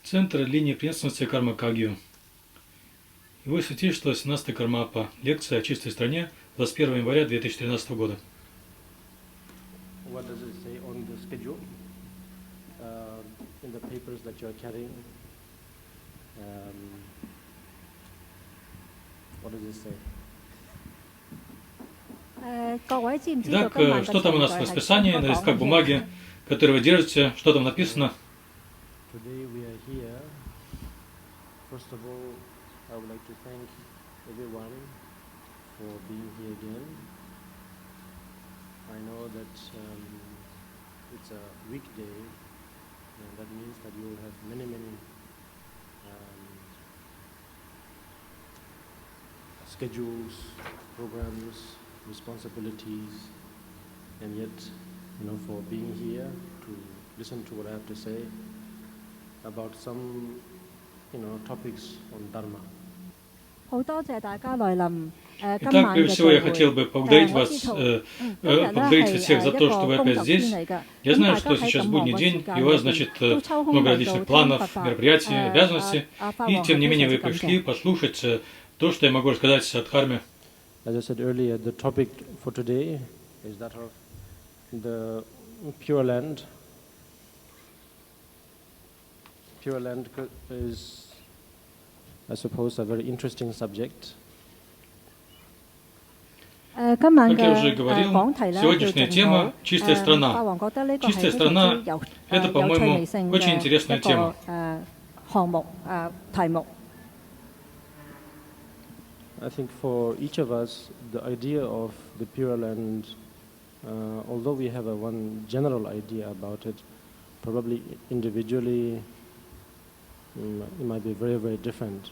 Центр линии преемственности Карма-Кагью. Его святейшество 17-й Кармапа. Лекция о чистой стране 21 января 2013 года. What does it say on the schedule? In the papers that you are carrying? What does it say? Итак, что там у нас в расписании, на листках бумаги, которые вы держите, что там написано? Today we are here. First of all, I would like to thank everyone for being here again. I know that it's a weekday, and that means that you will have many schedules, programs, responsibilities, and yet, for being here to listen to what I have to say about some, topics on Dharma. Итак, прежде всего я хотел бы поблагодарить вас, поблагодарить всех за то, что вы опять здесь. Я знаю, что сейчас будний день, и у вас, много различных планов, мероприятий, обязанностей, и тем не менее вы пришли послушать то, что я могу рассказать о Дхарме. As I said earlier, the topic for today is that of the Pure Land. Pure Land is, I suppose, a very interesting subject. Как я уже говорил, сегодняшняя тема – чистая страна. Чистая страна – это, по-моему, очень интересная тема. I think for each of us, the idea of the Pure Land, although we have one general idea about it, probably individually it might be very, very different.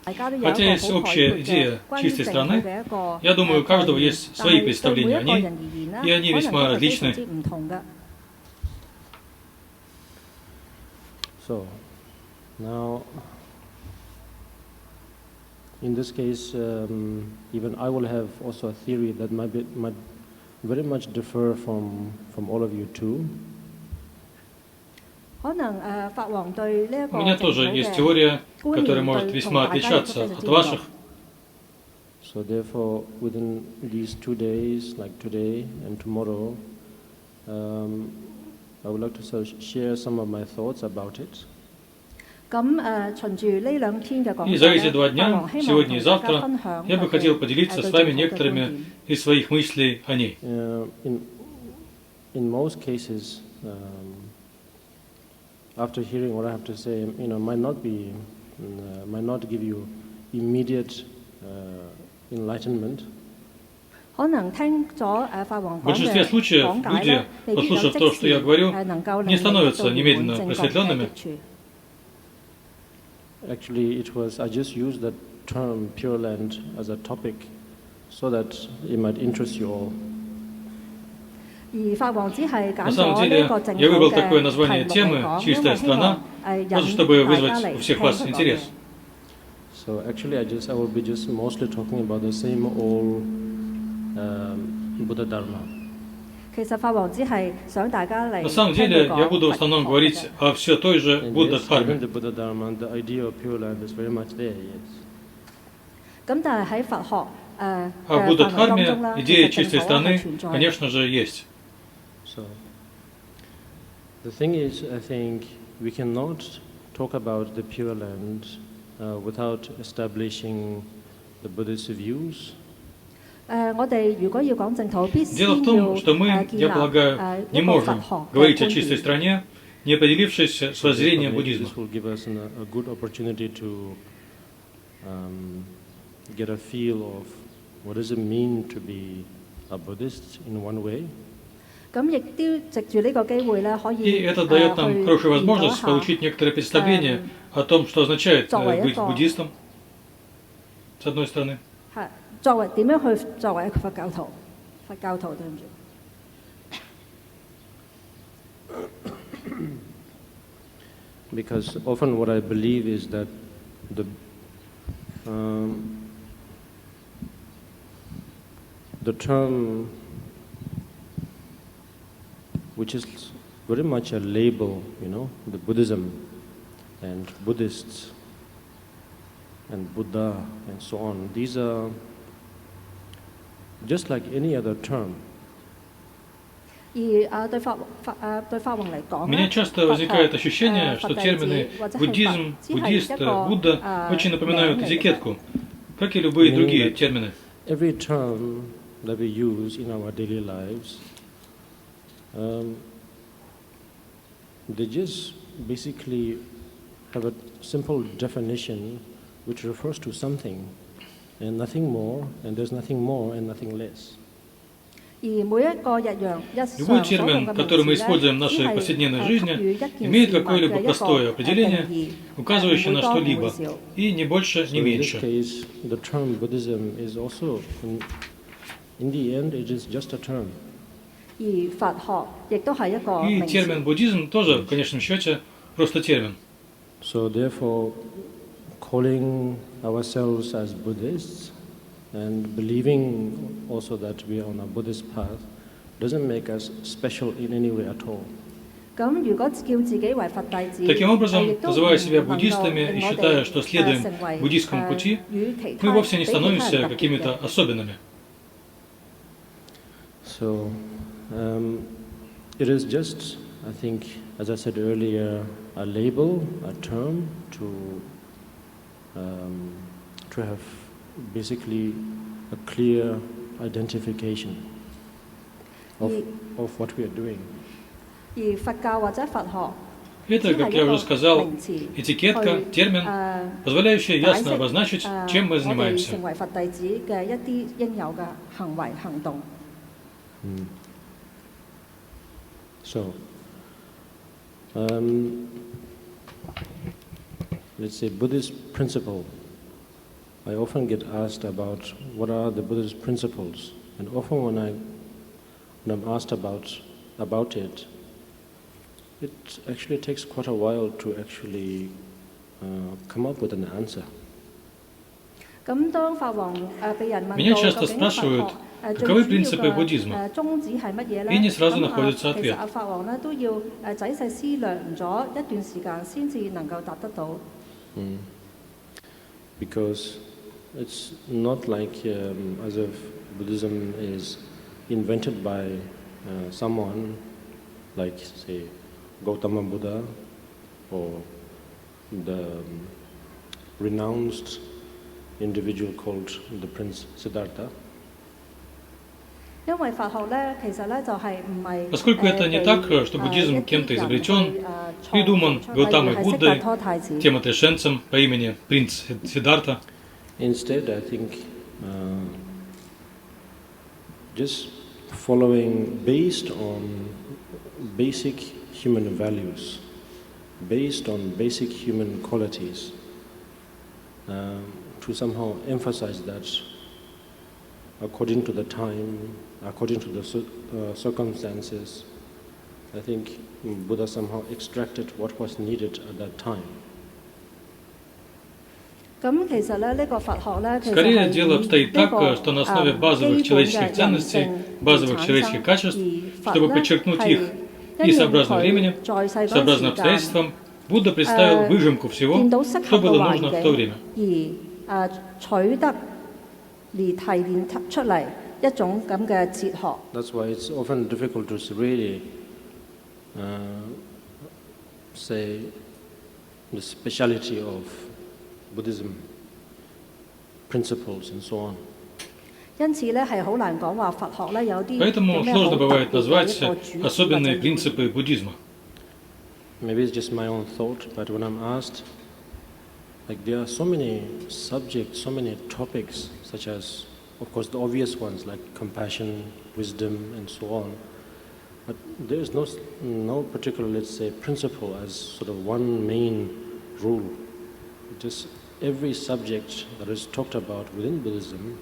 Хотя есть общая идея чистой страны, я думаю, у каждого есть свои представления о ней, и они весьма различны. So, now, in this case, even I will have also a theory that might very much differ from all of you too. У меня тоже есть теория, которая может весьма отличаться от ваших. So therefore, within these 2 days, like today and tomorrow, I would like to share some of my thoughts about it. И за эти 2 дня, сегодня и завтра, я бы хотел поделиться с вами некоторыми из своих мыслей о ней. In most cases, after hearing what I have to say, might not give you immediate enlightenment. В большинстве случаев люди, послушав то, что я говорю, не становятся немедленно просветленными. Actually, I just used that term Pure Land as a topic so that it might interest you all. На самом деле, я выбрал такое название темы «Чистая страна», просто чтобы вызвать у всех вас интерес. So actually, I will be just mostly talking about the same old Buddha Dharma. На самом деле, я буду в основном говорить о все той же Будда Дхарме. А в Будда Дхарме идея чистой страны, конечно же, есть. So, the thing is, I think we cannot talk about the Pure Land without establishing the Buddhist views. Дело в том, что мы, я полагаю, не можем говорить о чистой стране, не определившись с воззрением буддизма. This will give us a good opportunity to get a feel of what does it mean to be a Buddhist in one way. И это дает нам хорошую возможность получить некоторое представление о том, что означает быть буддистом, с одной стороны. Because often what I believe is that the term which is very much a label, the Buddhism and Buddhists and Buddha and so on. These are just like any other term. У меня часто возникает ощущение, что термины буддизм, буддист, Будда очень напоминают этикетку, как и любые другие термины. Every term that we use in our daily lives, they just basically have a simple definition which refers to something and nothing more, and there's nothing more and nothing less. Любой термин, который мы используем в нашей повседневной жизни, имеет какое-либо простое определение, указывающее на что-либо, и не больше, ни меньше. И термин буддизм тоже, в конечном счете, просто термин. So therefore, calling ourselves as Buddhists and believing also that we are on a Buddhist path doesn't make us special in any way at all. Таким образом, называя себя буддистами и считая, что следуем буддийскому пути, мы вовсе не становимся какими-то особенными. So, it is just, I think, as I said earlier, a label, a term to have basically a clear identification of what we are doing. Это, как я уже сказал, этикетка, термин, позволяющий ясно обозначить, чем мы занимаемся. So, let's say Buddhist principle. I often get asked about what are the Buddhist principles, and often when I'm asked about it, it actually takes quite a while to actually come up with an answer. Меня часто спрашивают, каковы принципы буддизма, и не сразу находится ответ. Because it's not like as if Buddhism is invented by someone like, say, Gautama Buddha or the renounced individual called the Prince Siddhartha. Поскольку это не так, что буддизм кем-то изобретен, придуман Гаутамой Буддой, тем отрешенцем по имени принц Сиддхартха. Instead, I think just following based on basic human values, based on basic human qualities, to somehow emphasize that according to the time, according to the circumstances, I think Buddha somehow extracted what was needed at that time. Скорее дело обстоит так, что на основе базовых человеческих ценностей, базовых человеческих качеств, чтобы подчеркнуть их и сообразно времени, сообразно обстоятельствам, Будда представил выжимку всего, что было нужно в то время. That's why it's often difficult to really say the speciality of Buddhism principles and so on. Поэтому сложно бывает назвать особенные принципы буддизма. Maybe it's just my own thought, but when I'm asked, like there are so many subjects, so many topics, such as, of course, the obvious ones like compassion, wisdom, and so on. But there is no particular, let's say, principle as sort of one main rule. Just every subject that is talked about within Buddhism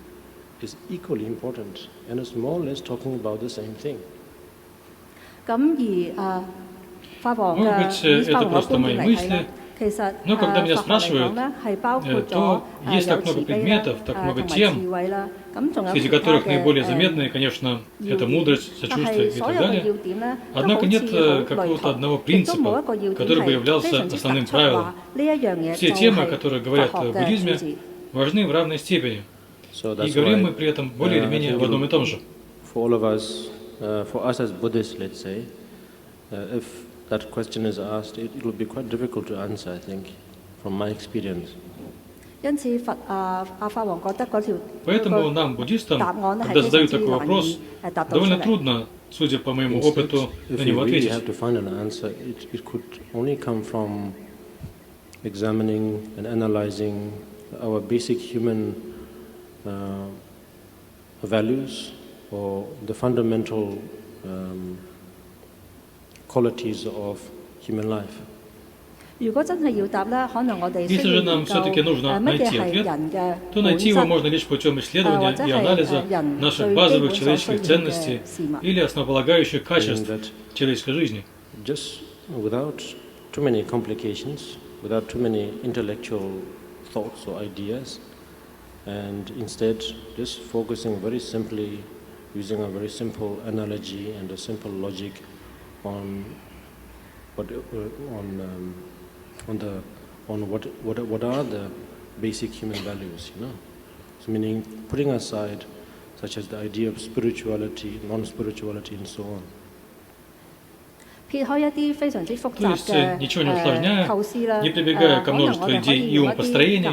is equally important, and it's more or less talking about the same thing. Может быть, это просто мои мысли, Но когда меня спрашивают, то есть так много предметов, так много тем, среди которых наиболее заметные, конечно, это мудрость, сочувствие и так далее. Однако нет какого-то одного принципа, который бы являлся основным правилом. Все темы, о которых говорят в буддизме, важны в равной степени. И говорим мы при этом более или менее в одном и том же. For us as Buddhists, let's say, if that question is asked, it will be quite difficult to answer, I think, from my experience. Поэтому нам, буддистам, когда задают такой вопрос, довольно трудно, судя по моему опыту, на него ответить. It could only come from examining and analyzing our basic human values or the fundamental qualities of human life. Если же нам все-таки нужно найти ответ, то найти его можно лишь путем исследования и анализа наших базовых человеческих ценностей или основополагающих качеств человеческой жизни. Just without too many complications, without too many intellectual thoughts or ideas, and instead just focusing very simply, using a very simple analogy and a simple logic on what are the basic human values, you know. So meaning putting aside such as the idea of spirituality, non-spirituality, and so on. То есть, ничего не усложняя, не прибегая ко множеству идей и умопостроений,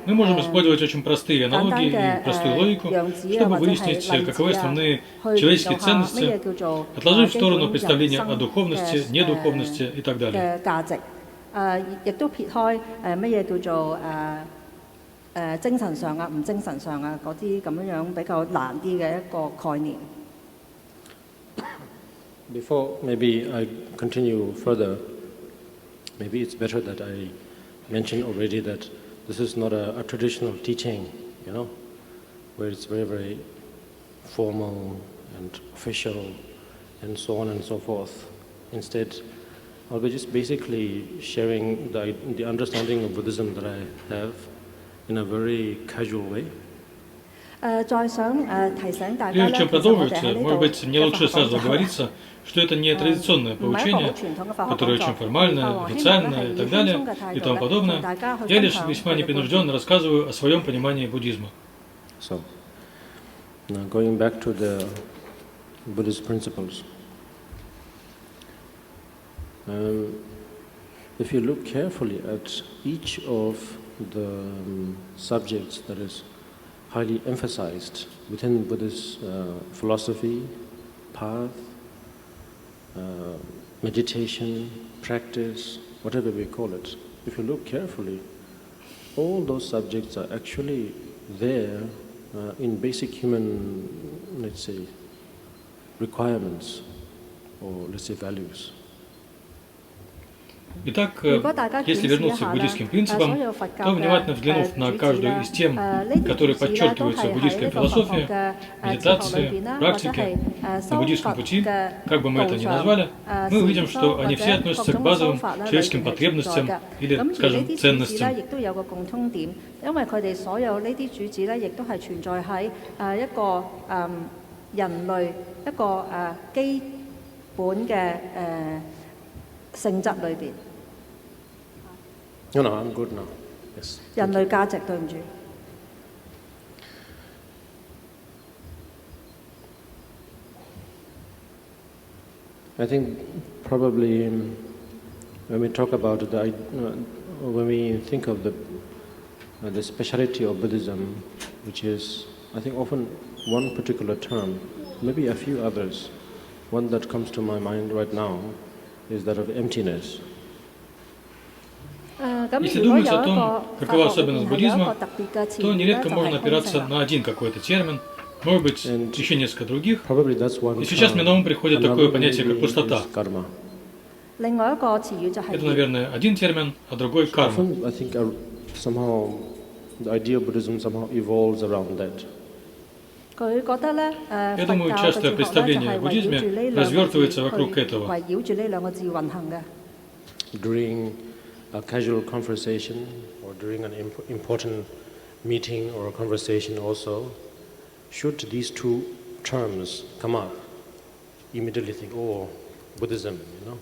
мы можем использовать очень простые аналогии и простую логику, чтобы выяснить, каковы основные человеческие ценности, отложив в сторону представления о духовности, недуховности и так далее. Before maybe I continue further, maybe it's better that I mention already that this is not a traditional teaching, you know, where it's very, very formal and official and so on and so forth. Instead, I'll be just basically sharing the understanding of Buddhism that I have in a very casual way. Прежде чем продолжить, может быть, мне лучше сразу оговориться, что это не традиционное поучение, которое очень формальное, официальное и так далее, и тому подобное. Я лишь весьма непринужденно рассказываю о своем понимании буддизма. So, now going back to the Buddhist principles. If you look carefully at each of the subjects that is highly emphasized within Buddhist philosophy, path, meditation, practice, whatever we call it. If you look carefully, all those subjects are actually there in basic human, let's say, requirements or let's say values. Итак, если вернуться к буддийским принципам, то, внимательно взглянув на каждую из тем, которые подчеркиваются в буддийской философии, медитации, практике, на буддийском пути, как бы мы это ни назвали, мы увидим, что они все относятся к базовым человеческим потребностям или, скажем, ценностям. No, I'm good now. Yes. 人類價值，對唔住。I think probably when we talk about when we think of the speciality of Buddhism, which is, I think, often one particular term, maybe a few others. One that comes to my mind right now is that of emptiness. Если думать о том, какова особенность буддизма, то нередко можно опираться на один какой-то термин, может быть, еще несколько других. И сейчас мне на ум приходит такое понятие, как пустота. Это, наверное, один термин, а другой — карма. Я думаю, частое представление о буддизме развертывается вокруг этого. a casual conversation or during an important meeting or a conversation also, should these two terms come up, immediately think, oh, Buddhism, you know.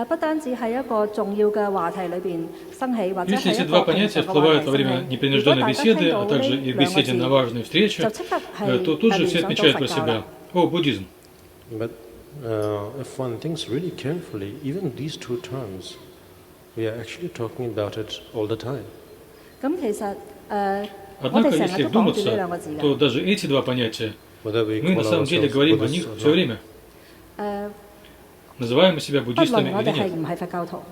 不單止喺一個重要嘅話題裏邊生起，或者 Если 係 эти 一 два 個平 понятия 常嘅話 всплывают 題 во 生 время 起。如果 непринужденной 大家 беседы, 聽 а 到呢 также и в 兩個 беседе 字， на важной встрече, 就即刻係 то тут же все 聯想到 отмечают 佛 про 教啦 себя: «О, буддизм». But if one thinks really carefully, even these two terms, we are actually talking about it all the time. 咁其實我 Однако, 哋成 если 日都講住呢 вдуматься, 兩個字嘅。 то даже эти два понятия, Whether we мы на call самом деле ourselves говорим о Buddhists них or все not. время. 誒， Называем мы себя 不論 буддистами 我 или 哋係 нет. 唔係佛教徒。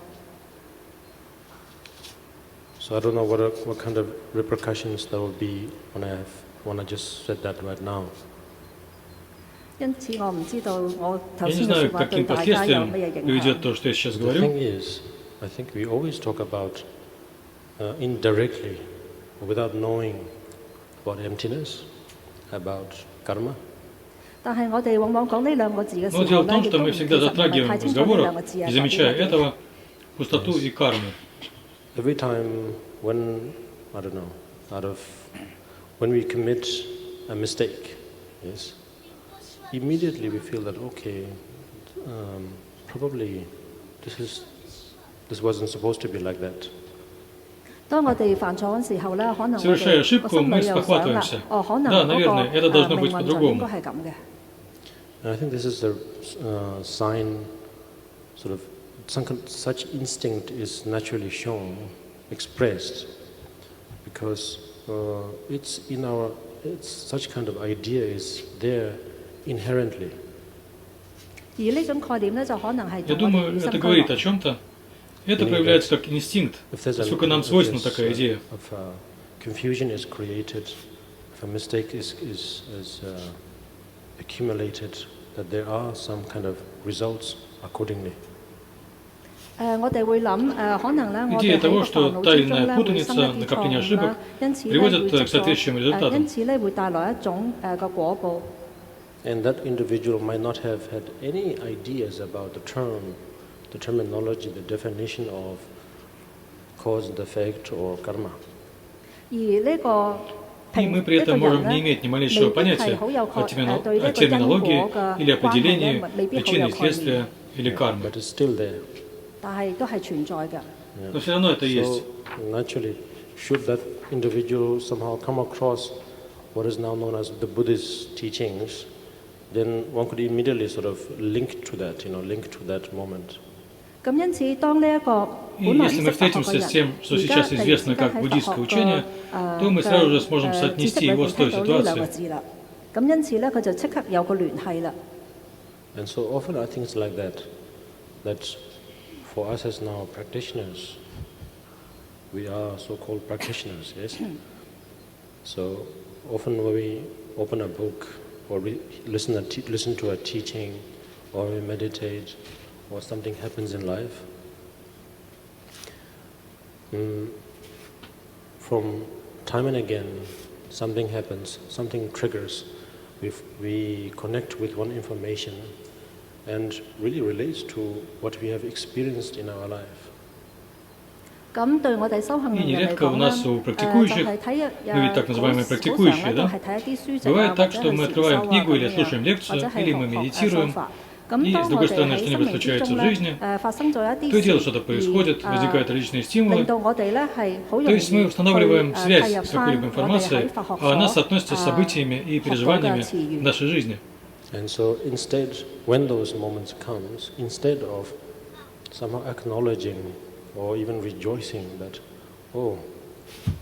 So I don't know what kind of repercussions there will be when I just said that right now. 因此我唔知道我頭 Я не 先嘅 знаю, 説話對 каким 大家有 последствиям 乜嘢影 приведет 響。 то, что я сейчас The говорю. thing is, I think we always talk about indirectly, without knowing about emptiness, about karma. 但係我哋往往講呢兩個字嘅時 Но 候 дело в 咧， том, 亦 что 都唔 мы 其 всегда 實唔係 затрагиваем 太 в 清楚呢兩個 разговорах, 字係 не 代表 замечая 乜嘢。 этого, пустоту и карму. Every time when, I don't know, when we commit a mistake, yes, immediately we feel that, okay, probably this wasn't supposed to be like that. 當我哋犯錯嗰時候咧，可能我 Совершая 哋個 ошибку, 心 мы 裏又想啦， спохватываемся. 可能 Да, 嗰 наверное, это 個 должно 命 быть 運就應該 по-другому. 係咁嘅。 And I think this is a sign, sort of, such instinct is naturally shown, expressed, because it's such kind of idea is there inherently. 而呢種概念咧，就可能係 Я 同我哋 думаю, 與生 это 俱 говорит 來 о чем-то. Это проявляется как инстинкт, поскольку нам свойственна такая идея. If confusion is created, if a mistake is accumulated, that there are some kind of results accordingly. 我哋會諗可能咧，我哋 Идея 喺 того, 個 что 煩惱 та 之 или 中 иная 咧會生 путаница, 一啲 накопление 錯誤 ошибок 啦，因此咧 приводит 會 к соответствующим результатам. 因此咧會帶來一種個果報。 And that individual might not have had any ideas about the term, the terminology, the definition of cause and effect or karma. 而呢個 И мы при этом можем не иметь ни малейшего понятия о терминологии или определении причины, следствия или кармы. But it's still there. 但係都係存在嘅。 Но все равно это есть. So naturally, should that individual somehow come across what is now known as the Buddhist teachings, then one could immediately sort of link to that moment. 咁因此，當呢一個 И 本來 если 識 мы 佛學 встретимся 嘅 с тем, 人， что 而 сейчас 家突然 известно 之間 как 喺 буддийское 佛學 учение, 嘅 то мы сразу же сможем 知識 соотнести 裏 его 邊 с той 聽到呢兩個 ситуацией. 字啦。咁因此咧，佢就即刻有個聯繫啦。 And so often I think it's like that for us as now practitioners, we are so-called practitioners, yes? So often when we open a book or listen to a teaching or we meditate or something happens in life, from time and again something happens, something triggers, we connect with one information and really relates to what we have experienced in our life. 咁對我哋修行 И 人嚟 нередко у 講 нас у 就 практикующих, 係睇 ну ведь так называемые практикующие, да, бывает так, что мы открываем книгу или слушаем лекцию, или мы медитируем, и с другой стороны что-нибудь случается в жизни, то и дело что-то происходит, возникают различные стимулы, то есть мы устанавливаем связь с какой-либо информацией, а она соотносится с событиями и переживаниями в нашей жизни. And so instead, when those moments comes, instead of somehow acknowledging or even rejoicing that, oh,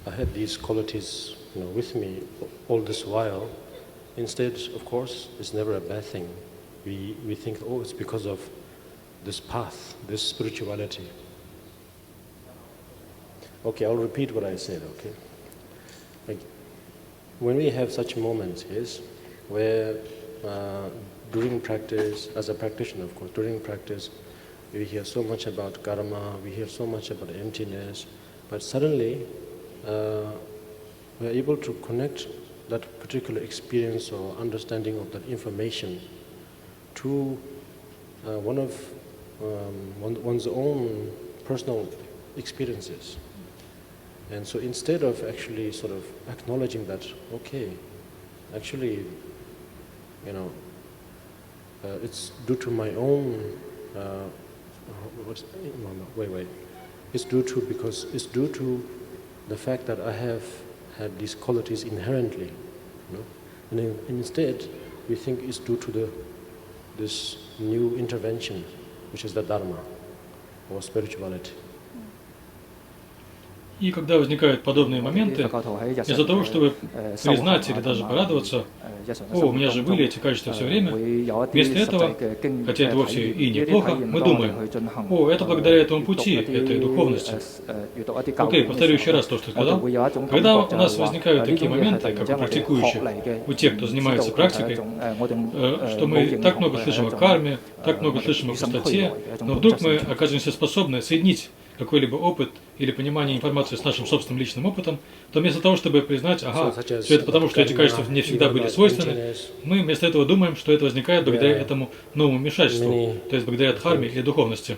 I had these qualities, with me all this while, instead, of course, it's never a bad thing. We think, oh, it's because of this path, this spirituality. Okay, I'll repeat what I said, okay? Like, when we have such moments, yes, where during practice, as a practitioner, of course, during practice, we hear so much about karma, we hear so much about emptiness, but suddenly we are able to connect that particular experience or understanding of that information to one's own personal experiences. And so instead of actually sort of acknowledging that, okay, actually, it's due to my own, it's due to the fact that I have had these qualities inherently, and instead we think it's due to this new intervention, which is the Dharma or spirituality. И когда возникают подобные моменты, из-за того, чтобы признать или даже порадоваться, у меня же были эти качества все время, вместо этого, хотя это вовсе и неплохо, мы думаем, это благодаря этому пути, этой духовности. Окей, повторю еще раз то, что сказал. Когда у нас возникают такие моменты, как у практикующих, у тех, кто занимается практикой, что мы так много слышим о карме, так много слышим о пустоте, но вдруг мы оказываемся способны соединить какой-либо опыт или понимание информации с нашим собственным личным опытом, то вместо того, чтобы признать, все это потому, что эти качества не всегда были свойственны, мы вместо этого думаем, что это возникает благодаря этому новому вмешательству, то есть благодаря дхарме и духовности.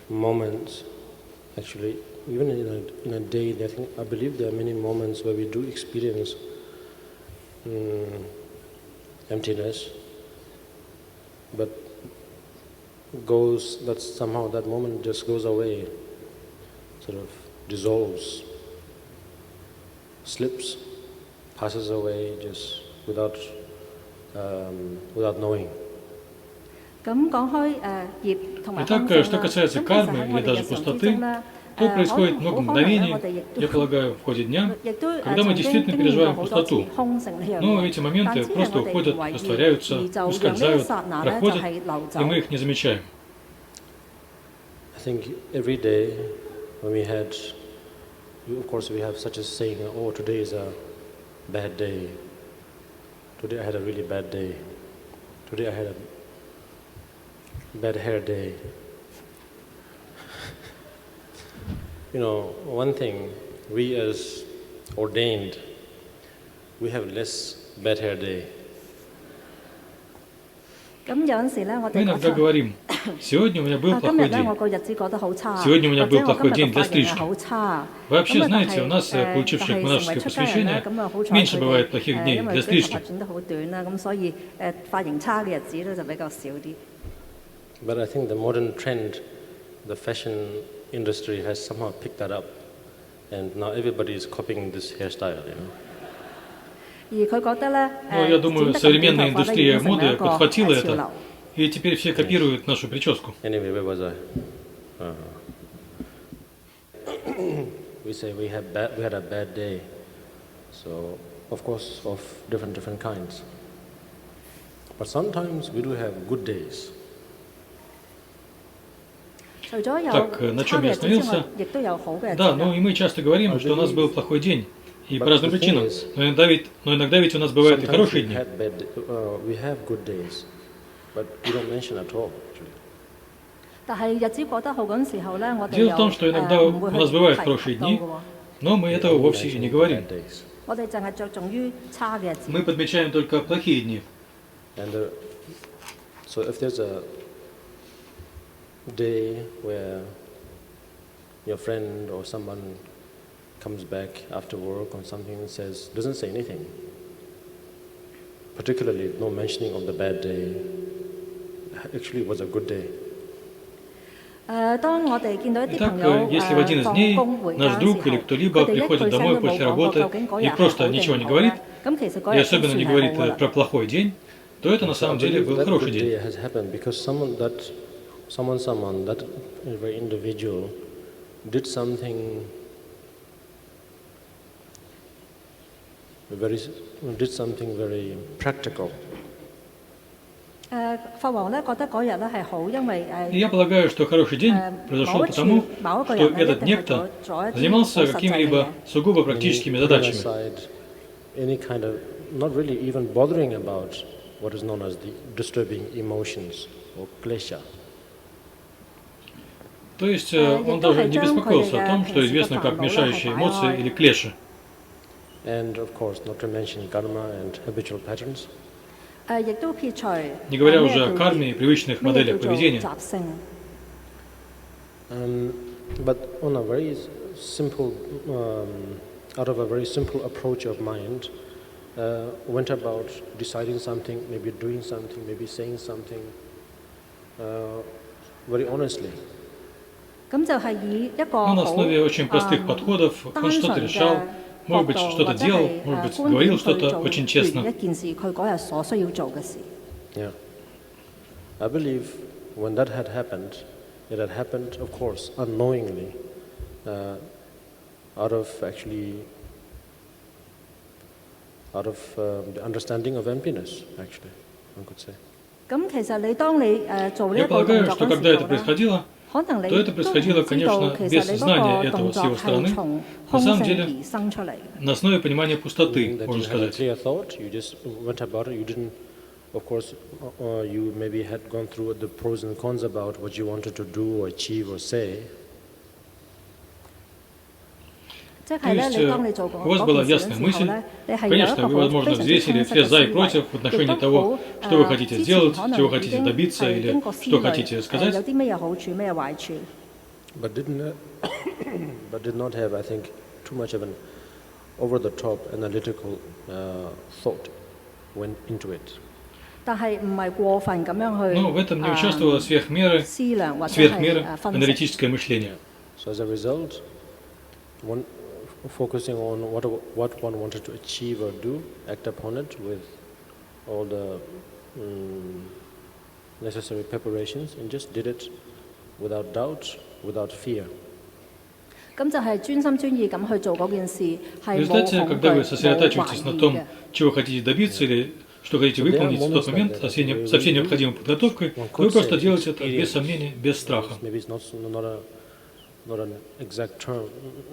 Sort of dissolves, slips, passes away just without knowing. Итак, что касается кармы или даже пустоты, то происходит много мгновений, я полагаю, в ходе дня, когда мы действительно переживаем пустоту. Но эти моменты просто уходят, растворяются, ускользают, проходят, и мы их не замечаем. I think every day when we had, of course we have such a saying, today is a bad day. Today I had a really bad day. Today I had a bad hair day. One thing, we as ordained, we have less bad hair day. Мы иногда говорим, сегодня у меня был плохой день. Сегодня у меня был плохой день для стрижки. Вообще, знаете, у нас, получивших монашеское посвящение, меньше бывает плохих дней для стрижки. But I think the modern trend, the fashion industry has somehow picked that up, and now everybody is copying this hairstyle. Но я думаю, современная индустрия моды подхватила это, и теперь все копируют нашу прическу. Anyway, where was I? We say we had a bad day, so of course of different kinds. But sometimes we do have good days. Так, на чем я остановился? Да, но и мы часто говорим, что у нас был плохой день. И по разным причинам. Но иногда ведь у нас бывают и хорошие дни. Дело в том, что иногда у нас бывают хорошие дни, но мы этого вовсе и не говорим. Мы подмечаем только плохие дни. Comes back after work or something and doesn't say anything. Particularly no mentioning of the bad day. Actually it was a good day. Итак, если в один из дней наш друг или кто-либо приходит домой после работы и просто ничего не говорит, и особенно не говорит про плохой день, то это на самом деле был хороший день. Someone, that very individual, did something very practical. И я полагаю, что хороший день произошел потому, что этот некто занимался какими-либо сугубо практическими задачами. Not really even bothering about what is known as the disturbing emotions or klesha. То есть он даже не беспокоился о том, что известно как мешающие эмоции или клеши. And of course, not to mention karma and habitual patterns. Не говоря уже о карме и привычных моделях поведения. But on a very simple, out of a very simple approach of mind, went about deciding something, maybe doing something, maybe saying something, very honestly. Но на основе очень простых подходов он что-то решал, может быть, что-то делал, может быть, говорил что-то очень честно. Yeah. I believe when that had happened, it had happened, of course, unknowingly, out of the understanding of emptiness, actually, one could say. Я полагаю, что когда это происходило, то это происходило, конечно, без знания этого с его стороны, на самом деле, на основе понимания пустоты, можно сказать. Of course, you maybe had gone through the pros and cons about what you wanted to do or achieve or say. То есть у вас была ясная мысль, конечно, вы, возможно, взвесили все за и против в отношении того, что вы хотите сделать, чего хотите добиться или что хотите сказать. But did not have, I think, too much of an over-the-top analytical thought went into it. Но в этом не участвовало сверх меры аналитическое мышление. So as a result, one focusing on what one wanted to achieve or do, act upon it with all the necessary preparations, and just did it without doubt, without fear. В результате, когда вы сосредотачиваетесь на том, чего хотите добиться или что хотите выполнить в тот момент со всей необходимой подготовкой, вы просто делаете это без сомнений, без страха. Not an exact term,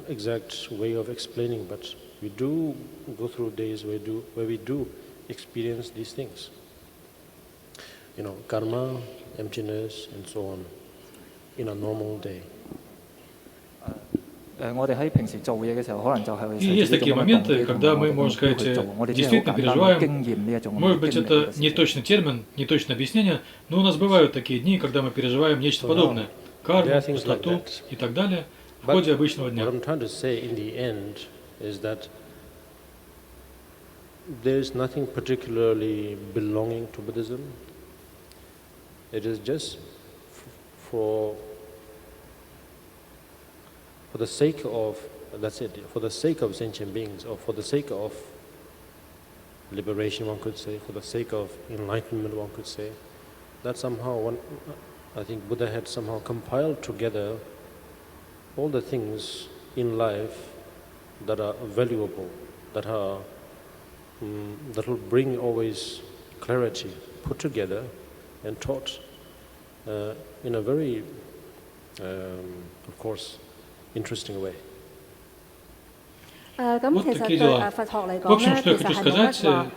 exact way of explaining, but we do go through days where we do experience these things. You know, karma, emptiness, and so on, in a normal day. И есть такие моменты, когда мы, можно сказать, действительно переживаем. Может быть, это не точный термин, не точное объяснение, но у нас бывают такие дни, когда мы переживаем нечто подобное. Карму, пустоту и так далее в ходе обычного дня. What I'm trying to say in the end is that there is nothing particularly belonging to Buddhism. It is just for the sake of, that's it, for the sake of sentient beings, or for the sake of liberation, one could say, for the sake of enlightenment, one could say, that somehow I think Buddha had somehow compiled together all the things in life that are valuable, that will bring always clarity, put together and taught in a very, of course, interesting way. Вот такие дела. В общем, что я хочу сказать, в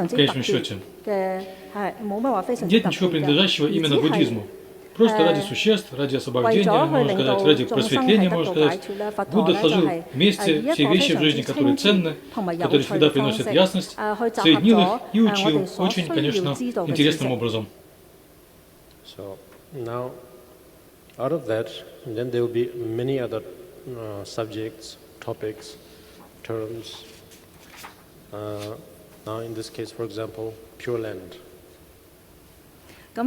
конечном счете, нет ничего принадлежащего именно буддизму. Просто ради существ, ради освобождения, можно сказать, ради просветления, можно сказать, Будда сложил вместе все вещи в жизни, которые ценны, которые всегда приносят ясность, соединил их и учил очень, конечно, интересным образом. So now, out of that, then there will be many other subjects, topics, terms. Now, in this case, for example, Pure Land. И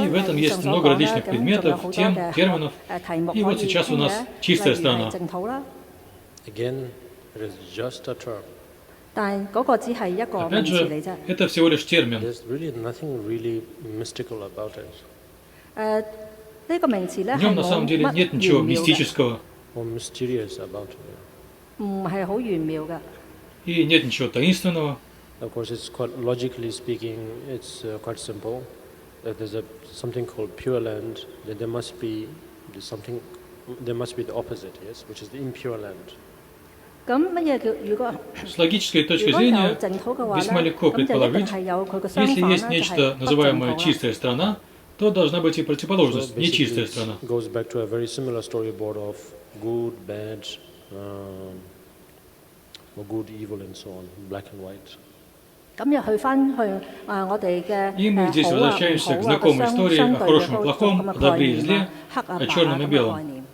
в этом есть много различных предметов, тем, терминов. И вот сейчас у нас чистая страна. Again, it is just a term. Опять же, это всего лишь термин. There's really nothing really mystical about it. В нем на самом деле нет ничего мистического. Or mysterious about it. И нет ничего таинственного. Of course, it's quite logically speaking, it's quite simple. If there's something called Pure Land, then there must be the opposite, yes, which is the impure land. С логической точки зрения весьма легко предположить, если есть нечто, называемое чистая страна, то должна быть и противоположность, нечистая страна. Goes back to a very similar storyboard of good, bad, or good, evil, and so on, black and white. И мы здесь возвращаемся к знакомой истории о хорошем и плохом, о добре и зле, о черном и белом.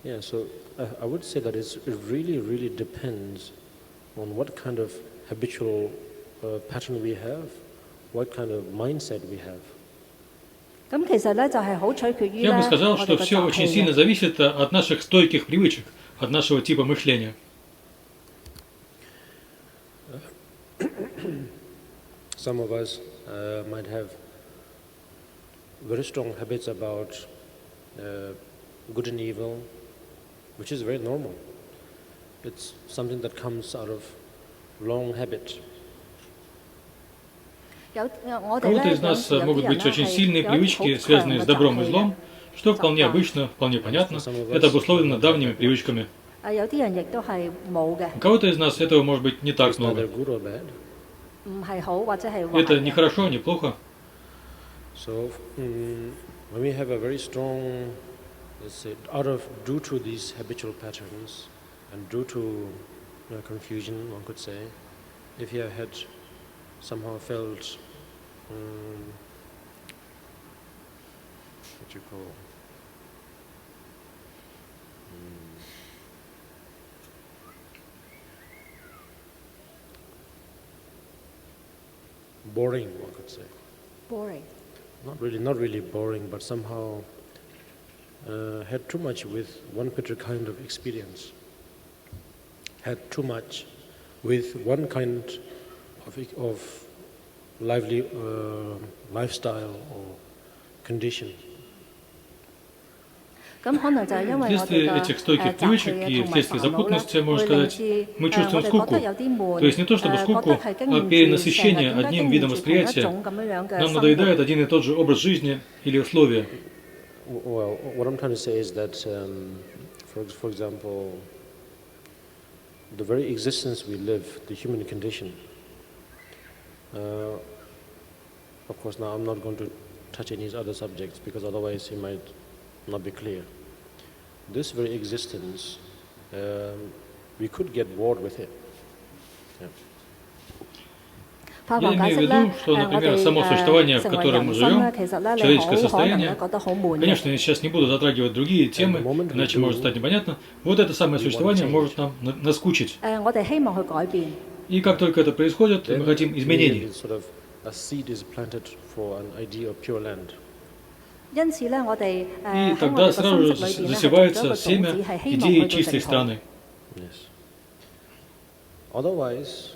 Yeah, so I would say that it really depends on what kind of habitual pattern we have, what kind of mindset we have. 咁其實咧就係好取決於 Я бы 咧 сказал, 我 что 哋個 все 習 очень 氣 сильно 嘅。 зависит от наших стойких привычек, от нашего типа мышления. Some of us might have very strong habits about good and evil, which is very normal. It's something that comes out of long habit. 我哋 Кого-то 咧 из нас 有時有 могут 啲人 быть 咧 очень 係 сильные 有一啲好 привычки, 強 связанные 嘅 с добром 習 и 氣嘅。 злом, что вполне Забавно. обычно, вполне понятно. Это обусловлено давними привычками. 有啲人亦都係冇嘅， У кого-то из нас этого может быть не так It's neither много. good or bad. 唔係好或者係壞 Это не 嘅。 хорошо, не плохо. So when we have a very strong, let's say, due to these habitual patterns and due to confusion, one could say, if you had somehow felt what you call boring, one could say. boring。 Not really boring, but somehow had too much with one particular kind of experience. Had too much with one kind of lively lifestyle or condition. 咁可能就係因為我哋 Вследствие 嘅 этих стойких 習 привычек 氣 и 同埋 вследствие 煩惱咧， запутанности, можно 會令 сказать, 至 мы 我 чувствуем 哋覺 скуку. 得有啲悶， То есть не то чтобы 覺 скуку, 得係經 а 驗住 перенасыщение 成日點 одним 經 видом 驗住同一 восприятия. 種咁樣嘅 Нам 生活。 надоедает один и тот же образ жизни или условия. Well, what I'm trying to say is that, for example, the very existence we live, the human condition. Of course, now I'm not going to touch any other subjects because otherwise it might not be clear. This very existence, we could get bored with it. Yeah. 法 Я 王解 имею в 釋 виду, 咧， что, 我 например, 哋 само существование, в 成為 котором мы 人生咧， живем, 其實咧你 человеческое 好可能 состояние. 咧覺得好悶嘅。 Конечно, я сейчас не буду затрагивать другие темы, иначе может стать непонятно. Вот это самое существование может нам наскучить. 我哋希望去改變。 И как только это происходит, мы хотим изменений. A seed is planted for an idea of pure land. 因此咧，我哋 И 喺我 тогда 哋個 сразу 心 же 識裏邊咧，係種咗 засевается 一個種 семя 子，係希望 идеи 去到 чистой 成功。 страны. Yes. Otherwise,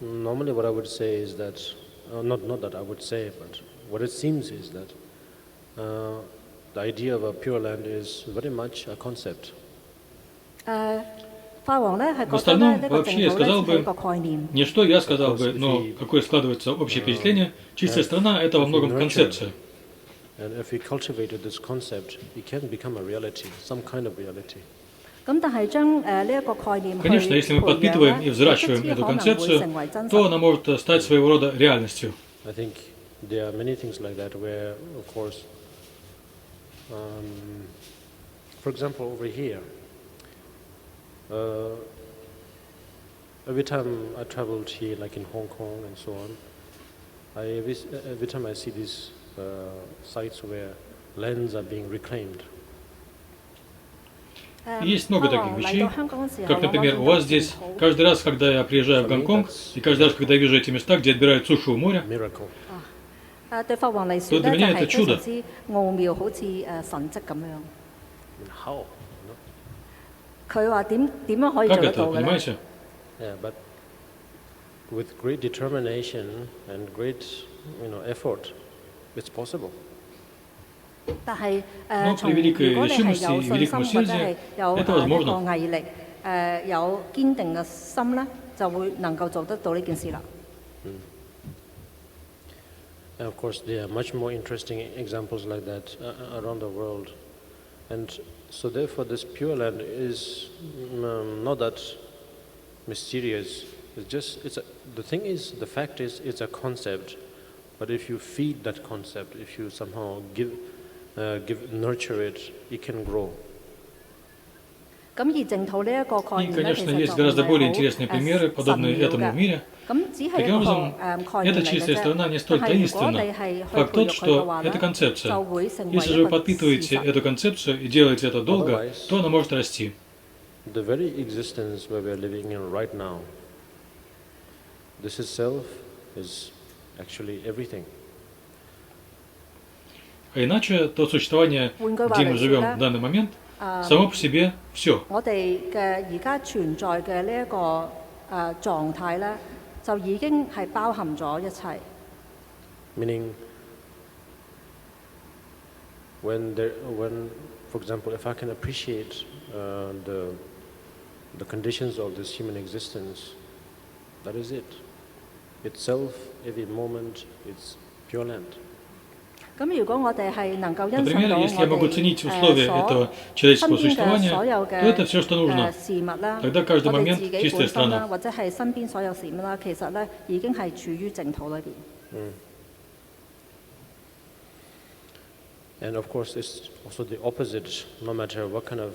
normally what I would say is that, not that I would say, but what it seems is that the idea of a pure land is very much a concept. 法王咧係 В 覺得咧 остальном, 呢個 вообще, 淨 я 土咧 сказал 只係一 бы, 個概念。 не что я сказал бы, но какое складывается общее впечатление, чистая страна – это во многом концепция. And if we cultivated this concept, it can become a reality, some kind of reality. 咁但係將呢一個概念去 Конечно, если мы 培養 подпитываем 咧， и 卒 взращиваем 之 эту 可能會 концепцию, 成為真 то 實。 она может стать своего рода реальностью. I think there are many things like that where, of course, for example, over here, every time I traveled here, like in Hong Kong and so on, every time I see these sites where lands are being reclaimed. Есть много таких вещей, как, например, у вас здесь, каждый раз, когда я приезжаю в Гонконг, и каждый раз, когда я вижу эти места, где отбирают сушу у моря, 對法王嚟說咧，就係非常之奧妙，好似神跡咁樣。 How? 佢話點樣可以做 как 得 это, 到嘅咧？ понимаете? Yeah, but with great determination and great, effort, it's possible. 但係 Но 從 при 如 великой 果你係 решимости 有 и 信 великом 心或者係 усердии 有 это 一 возможно. 個毅力，有堅定嘅心咧，就會能夠做得到呢件事啦。 And of course, there are much more interesting examples like that around the world. And so therefore, this Pure Land is not that mysterious. The fact is, it's a concept. But if you feed that concept, if you somehow nurture it, it can grow. 咁而淨土呢一個概 И, 念咧，其 конечно, 實 есть 就唔 гораздо 係 более 好 интересные примеры, 神 подобные 妙 этому в 嘅。 мире. 咁只係 Таким 一個 образом, 概念 эта 嚟嘅 чистая 啫。 страна не 但 столь 係如果你 таинственна. 係去 Факт 培 тот, 育佢嘅 что 話 это 咧， концепция. 就會成為 Если 一 же вы 個 подпитываете 事實。 эту концепцию и делаете это долго, то она может расти. the very existence where we are living in right now, this itself is actually everything. А иначе то существование, где мы живем в данный момент, само по себе все. 我哋嘅而家存在嘅呢一個狀態咧，就已經係包含咗一切。Meaning, when, for example, if I can appreciate the conditions of this human existence, that is it. Itself, every moment, it's pure land. 咁如果我哋係能夠欣賞 Например, 到 если я могу 我 ценить 哋 условия этого 身 человеческого 邊嘅 существования, 所有 то это все, что нужно. 嘅事物啦， Тогда 我 каждый 哋 момент 自己 чистая 本身啦， страна. 或者係身邊所有事物啦，其實咧已經係處於淨土裏邊。And of course, it's also the opposite. No matter what kind of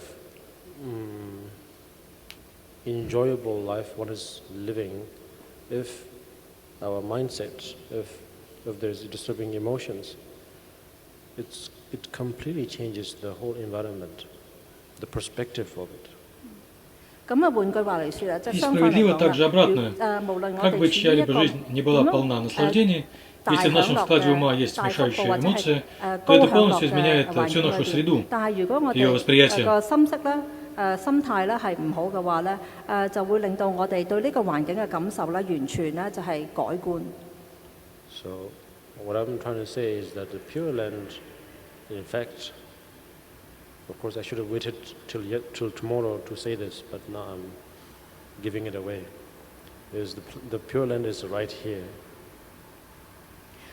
enjoyable life one is living, if our mindset, if there's disturbing emotions, it completely changes the whole environment, the perspective of it. 咁啊，換句話嚟説啊，即係 И 相反嚟 справедливо 講 также 啦， обратное. 無論我 Как 哋 бы 處於一 чья-либо 個 жизнь не была полна наслаждений, если в нашем стадии ума есть смешающие эмоции, то это полностью изменяет всю нашу среду, 但係如果我 ее 哋 восприятие. 個心識咧、心態咧係唔好嘅話咧，就會令到我哋對呢個環境嘅感受咧，完全咧就係改觀。So, what I'm trying to say is that the Pure Land, in fact, of course I should have waited till tomorrow to say this, but now I'm giving it away. The Pure Land is right here.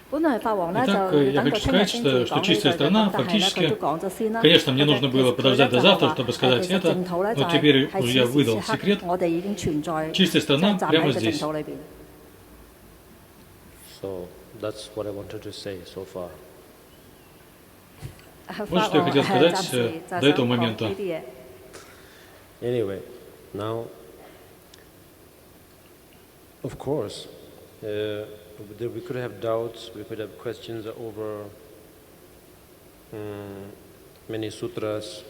本來法王咧就 Итак, я 等 хочу 佢聽日 сказать, 先至 что 講呢 чистая 句， страна 但係咧佢 фактически, 都講咗先啦。 конечно, мне нужно было подождать до завтра, 其 чтобы 實 сказать 淨 это, 土咧就 но теперь 係 уже я 此時 выдал 此刻 секрет. 我哋已經存在， Чистая 即 страна 係站 прямо 喺個淨 здесь. 土裏邊。So, that's what I wanted to say so far. Вот что я хотел сказать 暫時就 до этого 想講 момента. 呢啲嘢。 Anyway, now, of course, we could have doubts, we could have questions over many sutras,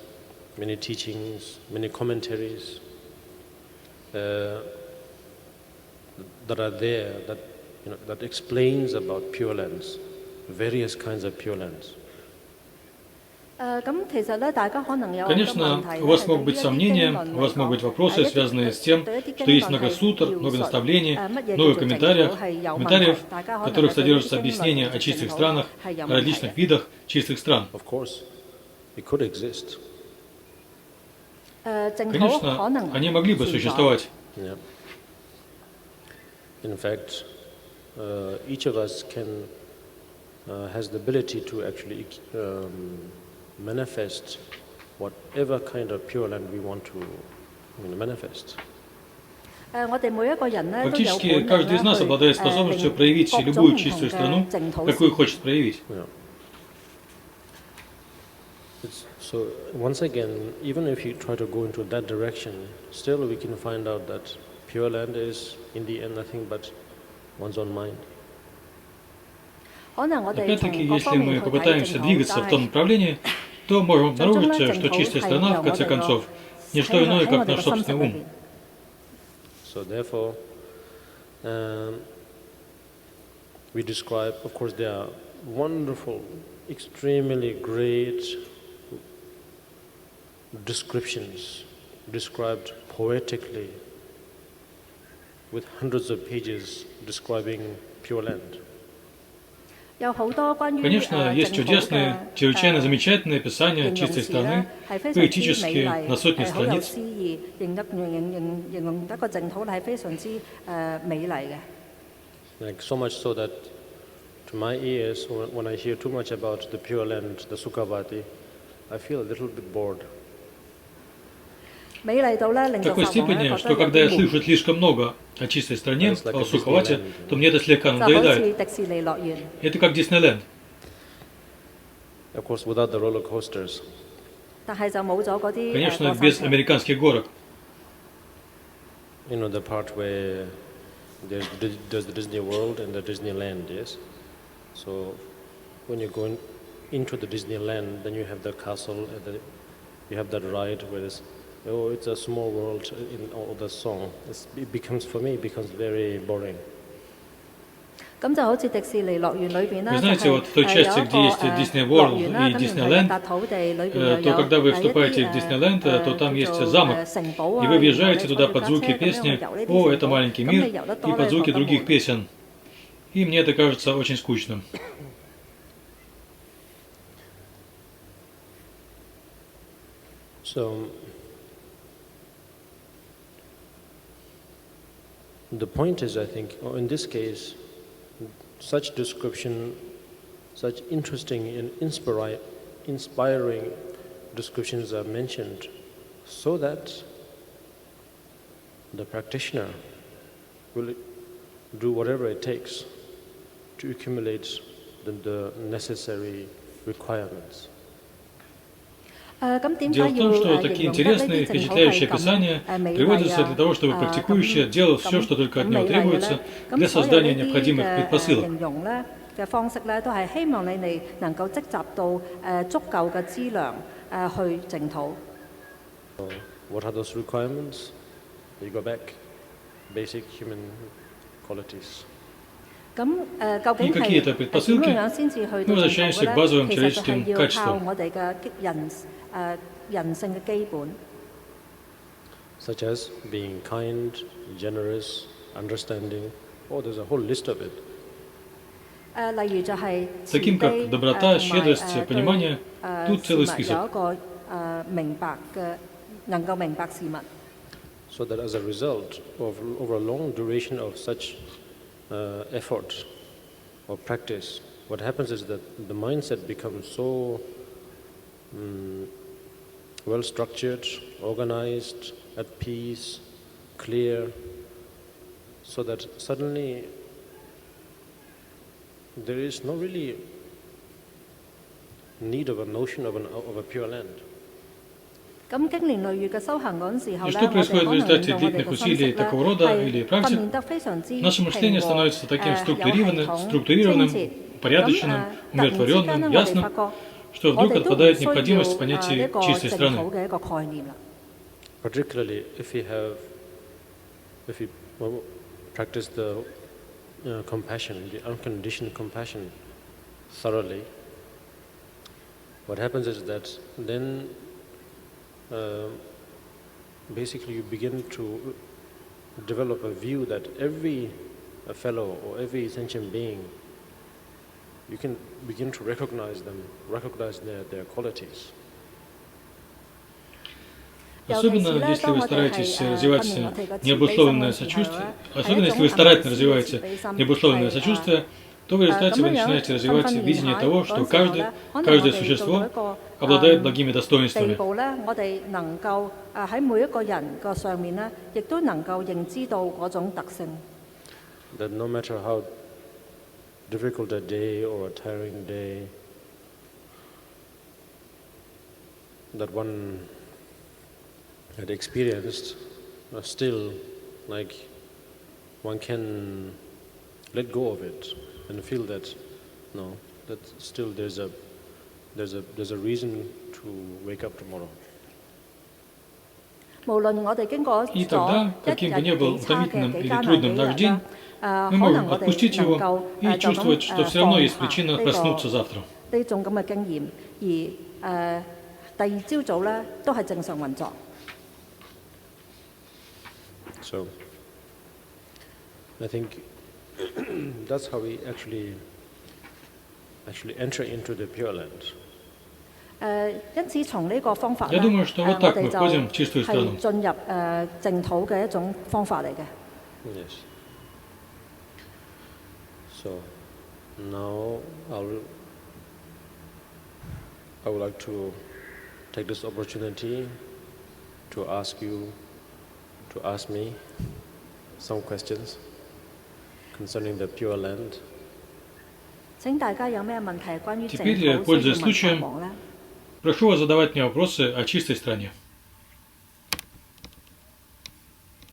many teachings, many commentaries that are there, that explains about Pure Lands, various kinds of Pure Lands. 咁其實咧，大家可能有好多 Конечно, 問題 у вас 係 могут 對於 быть 一啲 сомнения, 經論 у вас 嚟 могут быть 講， вопросы, связанные с тем, 對一啲 что 經 есть 論 много 係 сутр, 描 много 述 наставлений, 乜嘢 много 叫做淨土 комментариев, 係有問題， комментариев, 大家可 в 能 которых 係對於 содержатся 經論 объяснения о 嘅 чистых 淨土 странах, 係有 о 問題 различных 嘅。 видах чистых стран. Of course, it could exist. 淨土可 Конечно, 能 они могли бы 存在。 существовать. Yeah. In fact, each of us has the ability to actually manifest whatever kind of Pure Land we want to manifest. 我哋每一個人咧都有 Фактически, 本 каждый из 能 нас 咧 обладает 去 способностью 令 проявить 各種 любую 唔同 чистую 嘅 страну, 淨土 какую 事 хочет проявить. Yeah. So once again, even if you try to go into that direction, still we can find out that Pure Land is, in the end, nothing but one's own mind. 可能我哋從 Опять-таки, 各 если 方面 мы 去睇 попытаемся 淨土， двигаться 但 в том 係 направлении, то можем 最終 обнаружить, 咧， что 淨土 чистая 係 страна, 由 в 我 конце 哋 концов, 個 не что 喺 иное, 喺我 как 哋 наш 個心識 собственный 裏 ум. 邊。 So therefore, we describe, of course, there are wonderful, extremely great descriptions described poetically with hundreds of pages describing Pure Land. 有好多關於 Конечно, есть 淨土 чудесные, 嘅 чрезвычайно замечательные описания 形容 чистой 詞咧 страны, 係非常之美 поэтические, 麗， на сотни 好有 страниц. 詩意，形容一個淨土係非常之美麗嘅。 Like so much so that to my ears, when I hear too much about the Pure Land, the Sukhavati, I feel a little bit bored. 美麗到咧，令 В 到 такой 法王咧 степени, 覺 что 得有 когда я 啲悶， слышу слишком много о чистой стране, It's like о a Суховате, Disneyland. то мне это слегка 就好 надоедает. 似迪士尼樂園。 Это как Диснейленд. Of course, without the roller coasters. 但係就冇咗嗰啲 Конечно, 過 без 山車。 американских горок. You know the part where there's the Disney World and the Disneyland, yes? So when you go into the Disneyland, then you have the castle, and you have that ride where oh, it's a small world in all the song. It becomes, for me, it becomes very boring. 咁就好似迪士尼樂園裏邊啦， Вы знаете, вот в той части, где есть Disney World и Disneyland, то когда вы вступаете в Disneyland, то там есть замок, и вы въезжаете туда под звуки песни «О, это маленький мир» и под звуки других песен. И мне это кажется очень скучным. So, the point is, I think, in this case, such description, such interesting and inspiring descriptions are mentioned so that the practitioner will do whatever it takes to accumulate the necessary requirements. Дело в том, что такие интересные, впечатляющие описания приводятся для того, чтобы практикующий делал все, что только от него требуется для создания необходимых предпосылок. What are those requirements? You go back, basic human qualities. И какие это предпосылки? Мы возвращаемся к базовым человеческим качествам. Such as being kind, generous, understanding. Oh, there's a whole list of it. Таким как доброта, щедрость, понимание, тут целый список. So that as a result of over a long duration of such effort or practice, what happens is that the mindset becomes so well structured, organized, at peace, clear, so that suddenly there is no really need of a notion of a pure land. И что происходит в результате длительных усилий такого рода или практик? Наше мышление становится таким структурированным, упорядоченным, умиротворенным, ясным, что вдруг отпадает необходимость в понятии чистой страны. Particularly if we practice the compassion, the unconditioned compassion thoroughly, what happens is that then basically you begin to develop a view that every fellow or every sentient being, you can begin to recognize them, recognize their qualities. Особенно, если вы стараетесь развивать необусловленное сочувствие, особенно если вы старательно развиваете необусловленное сочувствие, то в результате вы начинаете развивать видение того, что каждое существо обладает благими достоинствами. That no matter how difficult a day or a tiring day that one had experienced, still, like, one can let go of it and feel that no, that still there's a reason to wake up tomorrow. И тогда, каким бы ни был утомительным или трудным наш день, мы можем отпустить его и чувствовать, что все равно есть причина проснуться завтра. So, I think that's how we actually enter into the Pure Land. Я думаю, что вот так мы входим в чистую страну. Yes. So, now I would like to take this opportunity to ask you to ask me some questions concerning the Pure Land. Теперь, пользуясь случаем, прошу вас задавать мне вопросы о чистой стране.